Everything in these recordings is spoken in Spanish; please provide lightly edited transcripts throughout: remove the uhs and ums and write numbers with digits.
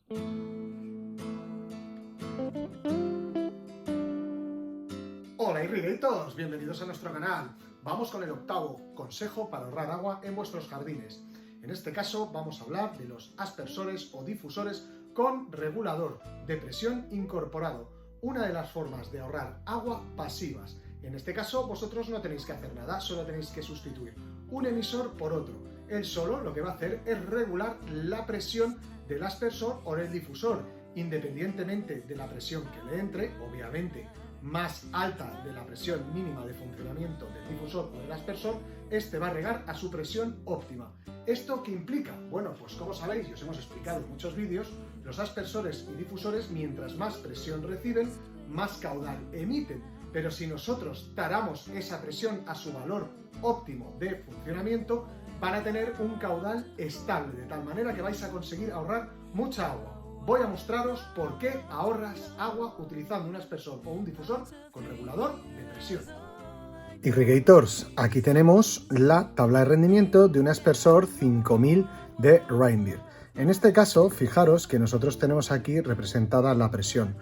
Hola irrigators, bienvenidos a nuestro canal. Vamos con el octavo consejo para ahorrar agua en vuestros jardines. En este caso vamos a hablar de los aspersores o difusores con regulador de presión incorporado, una de las formas de ahorrar agua pasivas. En este caso vosotros no tenéis que hacer nada, solo tenéis que sustituir un emisor por otro. Él solo lo que va a hacer es regular la presión del aspersor o del difusor, independientemente de la presión que le entre, obviamente más alta de la presión mínima de funcionamiento del difusor o del aspersor, este va a regar a su presión óptima. ¿Esto qué implica? Bueno, pues como sabéis y os hemos explicado en muchos vídeos, los aspersores y difusores, mientras más presión reciben, más caudal emiten. Pero si nosotros taramos esa presión a su valor óptimo de funcionamiento, van a tener un caudal estable, de tal manera que vais a conseguir ahorrar mucha agua. Voy a mostraros por qué ahorras agua utilizando un aspersor o un difusor con regulador de presión. Irrigators, aquí tenemos la tabla de rendimiento de un aspersor 5000 de Reinbeer. En este caso, fijaros que nosotros tenemos aquí representada la presión.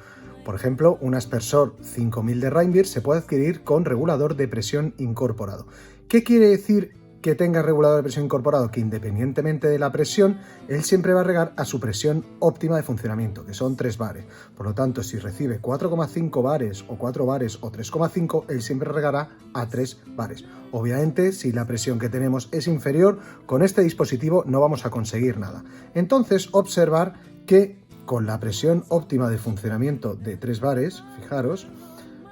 Por ejemplo, un aspersor 5000 de Reinbeer se puede adquirir con regulador de presión incorporado. ¿Qué quiere decir que tenga regulador de presión incorporado? Que independientemente de la presión, él siempre va a regar a su presión óptima de funcionamiento, que son 3 bares. Por lo tanto, si recibe 4,5 bares o 4 bares o 3,5, él siempre regará a 3 bares. Obviamente, si la presión que tenemos es inferior, con este dispositivo no vamos a conseguir nada. Entonces, observar que con la presión óptima de funcionamiento de 3 bares, fijaros,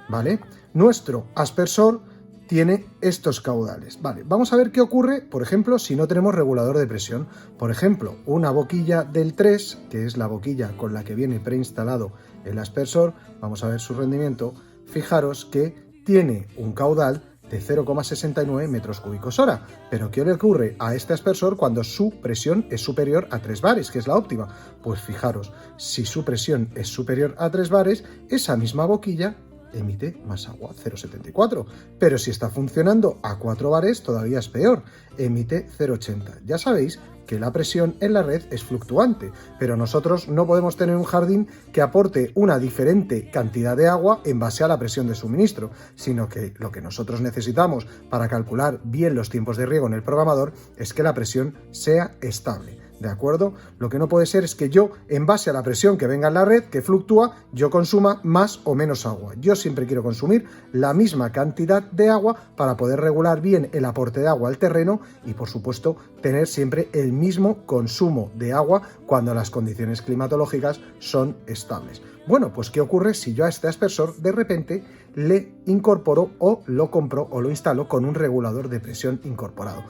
¿vale? Nuestro aspersor tiene estos caudales. Vale, vamos a ver qué ocurre, por ejemplo, si no tenemos regulador de presión. Por ejemplo, una boquilla del 3, que es la boquilla con la que viene preinstalado el aspersor, vamos a ver su rendimiento. Fijaros que tiene un caudal de 0,69 metros cúbicos hora. Pero ¿qué le ocurre a este aspersor cuando su presión es superior a 3 bares, que es la óptima? Pues fijaros, si su presión es superior a 3 bares, esa misma boquilla emite más agua, 0,74. Pero si está funcionando a 4 bares, todavía es peor, emite 0,80. Ya sabéis que la presión en la red es fluctuante, pero nosotros no podemos tener un jardín que aporte una diferente cantidad de agua en base a la presión de suministro, sino que lo que nosotros necesitamos para calcular bien los tiempos de riego en el programador es que la presión sea estable. ¿De acuerdo? Lo que no puede ser es que yo, en base a la presión que venga en la red, que fluctúa, yo consuma más o menos agua. Yo siempre quiero consumir la misma cantidad de agua para poder regular bien el aporte de agua al terreno y, por supuesto, tener siempre el mismo consumo de agua cuando las condiciones climatológicas son estables. Bueno, pues ¿qué ocurre si yo a este aspersor de repente le incorporo o lo compro o lo instalo con un regulador de presión incorporado?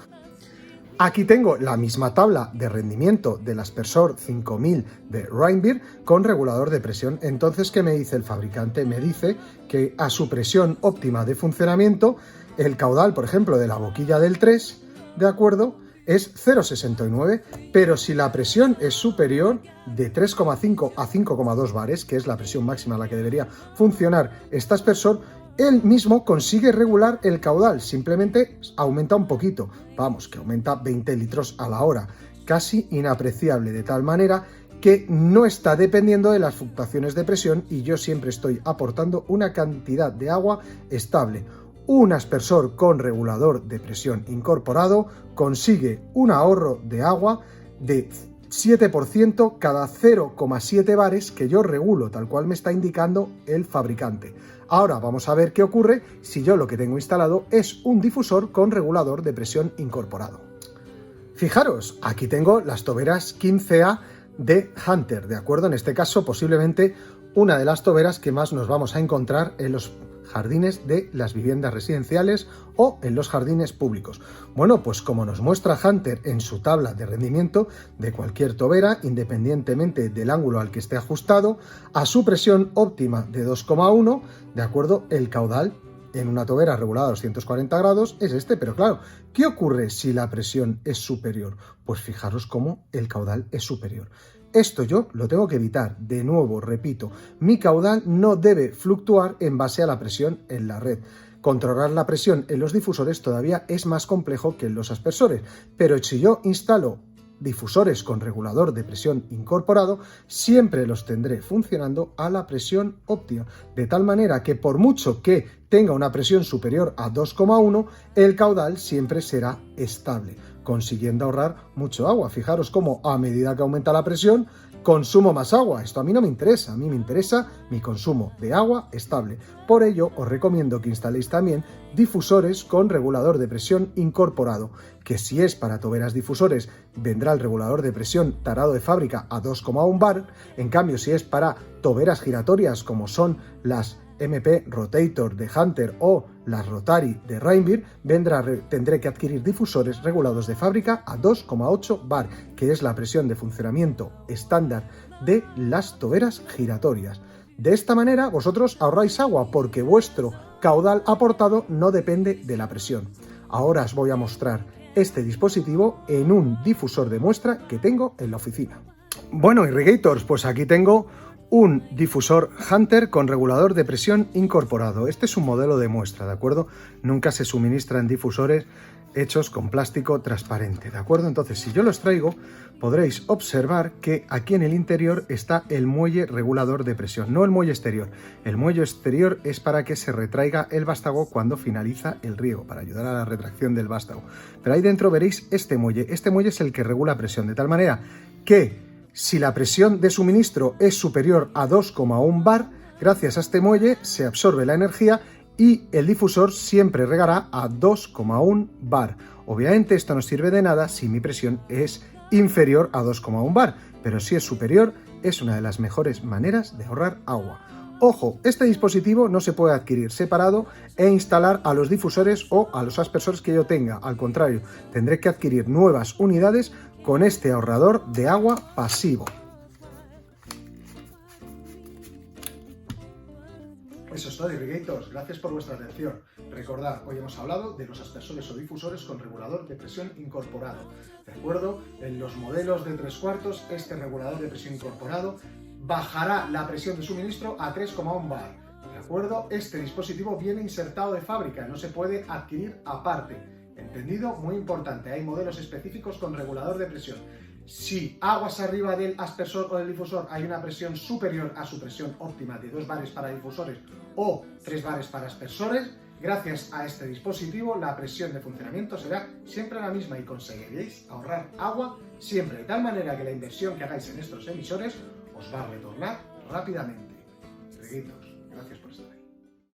Aquí tengo la misma tabla de rendimiento del aspersor 5000 de Reinbeer con regulador de presión. Entonces, ¿qué me dice el fabricante? Me dice que a su presión óptima de funcionamiento, el caudal, por ejemplo, de la boquilla del 3, ¿de acuerdo?, es 0,69, pero si la presión es superior de 3,5 a 5,2 bares, que es la presión máxima a la que debería funcionar este aspersor, él mismo consigue regular el caudal, simplemente aumenta un poquito, vamos, que aumenta 20 litros a la hora, casi inapreciable, de tal manera que no está dependiendo de las fluctuaciones de presión y yo siempre estoy aportando una cantidad de agua estable. Un aspersor con regulador de presión incorporado consigue un ahorro de agua de 7% cada 0,7 bares que yo regulo, tal cual me está indicando el fabricante. Ahora vamos a ver qué ocurre si yo lo que tengo instalado es un difusor con regulador de presión incorporado. Fijaros, aquí tengo las toberas 15A de Hunter, ¿de acuerdo? En este caso, posiblemente una de las toberas que más nos vamos a encontrar en los jardines de las viviendas residenciales o en los jardines públicos. Bueno, pues como nos muestra Hunter en su tabla de rendimiento de cualquier tobera, independientemente del ángulo al que esté ajustado, a su presión óptima de 2,1, de acuerdo, el caudal en una tobera regulada a 240 grados es este, pero claro, ¿qué ocurre si la presión es superior? Pues fijaros cómo el caudal es superior. Esto yo lo tengo que evitar. De nuevo, repito, mi caudal no debe fluctuar en base a la presión en la red. Controlar la presión en los difusores todavía es más complejo que en los aspersores, pero si yo instalo difusores con regulador de presión incorporado, siempre los tendré funcionando a la presión óptima, de tal manera que por mucho que tenga una presión superior a 2,1, el caudal siempre será estable, consiguiendo ahorrar mucho agua. Fijaros cómo a medida que aumenta la presión, consumo más agua. Esto a mí no me interesa, a mí me interesa mi consumo de agua estable. Por ello, os recomiendo que instaléis también difusores con regulador de presión incorporado, que si es para toberas difusores, vendrá el regulador de presión tarado de fábrica a 2,1 bar. En cambio, si es para toberas giratorias, como son las MP Rotator de Hunter o las Rotary de Reinbeer, tendré que adquirir difusores regulados de fábrica a 2,8 bar, que es la presión de funcionamiento estándar de las toberas giratorias. De esta manera vosotros ahorráis agua porque vuestro caudal aportado no depende de la presión. Ahora os voy a mostrar este dispositivo en un difusor de muestra que tengo en la oficina. Bueno, Irrigators, pues aquí tengo un difusor Hunter con regulador de presión incorporado. Este es un modelo de muestra, ¿de acuerdo? Nunca se suministran difusores hechos con plástico transparente, ¿de acuerdo? Entonces, si yo los traigo, podréis observar que aquí en el interior está el muelle regulador de presión, no el muelle exterior. El muelle exterior es para que se retraiga el vástago cuando finaliza el riego, para ayudar a la retracción del vástago. Pero ahí dentro veréis este muelle. Este muelle es el que regula presión, de tal manera que si la presión de suministro es superior a 2,1 bar, gracias a este muelle se absorbe la energía y el difusor siempre regará a 2,1 bar. Obviamente esto no sirve de nada si mi presión es inferior a 2,1 bar, pero si es superior es una de las mejores maneras de ahorrar agua. Ojo, este dispositivo no se puede adquirir separado e instalar a los difusores o a los aspersores que yo tenga. Al contrario, tendré que adquirir nuevas unidades con este ahorrador de agua pasivo. Eso es todo, Irrigators. Gracias por vuestra atención. Recordad, hoy hemos hablado de los aspersores o difusores con regulador de presión incorporado. ¿De acuerdo? En los modelos de 3/4, este regulador de presión incorporado bajará la presión de suministro a 3,1 bar. ¿De acuerdo? Este dispositivo viene insertado de fábrica, no se puede adquirir aparte. ¿Entendido? Muy importante. Hay modelos específicos con regulador de presión. Si aguas arriba del aspersor o del difusor hay una presión superior a su presión óptima de 2 bares para difusores o 3 bares para aspersores, gracias a este dispositivo la presión de funcionamiento será siempre la misma y conseguiréis ahorrar agua siempre, de tal manera que la inversión que hagáis en estos emisores os va a retornar rápidamente. Irrigators, gracias.